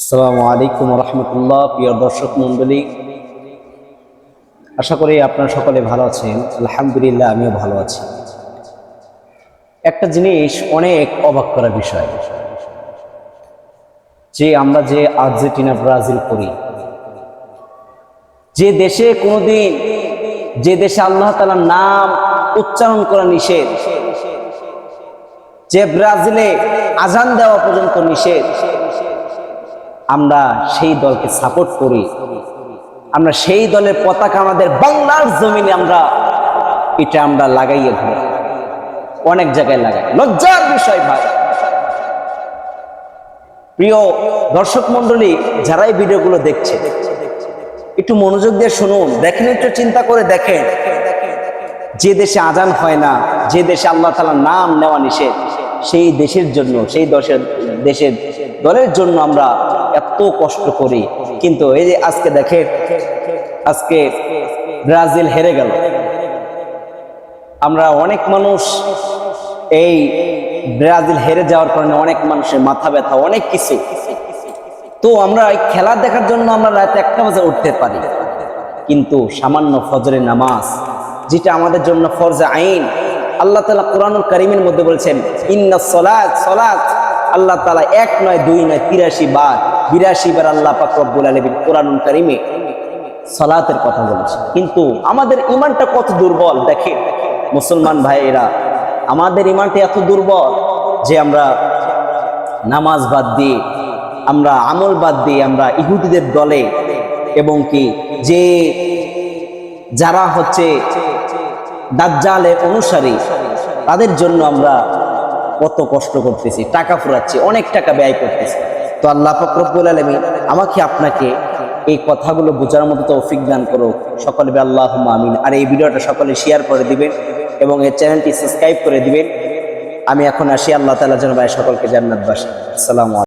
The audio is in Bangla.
আসসালামু আলাইকুম রহমতুল্লাহ। প্রিয় দর্শক মণ্ডলী, আশা করি আপনারা সকলে ভালো আছেন। আলহামদুলিল্লাহ, আমিও ভালো আছি। একটা জিনিস অনেক অবাক করার বিষয়, যে আমরা যে আর্জেন্টিনা ব্রাজিল করি, যে দেশে কোনোদিন, যে দেশে আল্লাহ তাআলার নাম উচ্চারণ করা নিষেধ, যে ব্রাজিলে আজান দেওয়া পর্যন্ত নিষেধ, আমরা সেই দলকে সাপোর্ট করি। আমরা সেই দলের পতাকা আমাদের বাংলার জমিনে আমরা লাগাইয়ে ধরি, অনেক জায়গায় লাগাই। লজ্জার বিষয় ভাই। প্রিয় দর্শক মন্ডলী, যারা এই ভিডিওগুলো দেখছে, একটু মনোযোগ দিয়ে শুনুন, দেখেন, একটু চিন্তা করে দেখেন, যে দেশে আজান হয় না, যে দেশে আল্লাহ তাআলার নাম নেওয়া নিষেধ, সেই দেশের জন্য, সেই দেশের দলের জন্য আমরা এত কষ্ট করি। কিন্তু এই যে আজকে দেখেন, আজকে ব্রাজিল হেরে গেল। আমরা অনেক মানুষ, এই ব্রাজিল হেরে যাওয়ার কারণে অনেক মানুষের মাথা ব্যথা, অনেক কিছু। তো আমরা এই খেলা দেখার জন্য আমরা রাত 1টা বাজে উঠতে পারি, কিন্তু সামান্য ফজরের নামাজ, যেটা আমাদের জন্য ফরজে আইন, আল্লাহ তাআলা কোরআনুল কারীমের মধ্যে বলেছেন, ইন্নাস সালাত, আল্লাহ তাআলা 1 নয় 2 নয় 83 বার, 82 বার আল্লাহ পাক রব্বুল আলামিন কোরআনুল কারীমে সালাতের কথা বলেছে। কিন্তু আমাদের ঈমানটা কত দুর্বল দেখেন মুসলমান ভাইয়েরা, আমাদের ঈমানটা এত দুর্বল যে আমরা নামাজ বাদ দিয়ে, আমরা আমল বাদ দিয়ে, আমরা ইহুদিদের দলে, এবং কি যে যারা হচ্ছে দাজ্জালের অনুসারী, তাদের জন্য আমরা কত কষ্ট করতেছি, টাকা ফুরাচ্ছি, অনেক টাকা ব্যয় করতেছি। তো আল্লাহ পাক রব্বুল আলামিন আমাকে আপনাকে এই কথাগুলো বোঝার মতো তৌফিক দান করুক। সকলে বলেন আল্লাহুম্মা আমিন। আর এই ভিডিওটা সকলে শেয়ার করে দিবেন এবং এই চ্যানেলটি সাবস্ক্রাইব করে দিবেন। আমি এখন আসি। আল্লাহ তাআলা যেন ভাই সকলকে জান্নাতবাসী। আসসালামু আলাইকুম।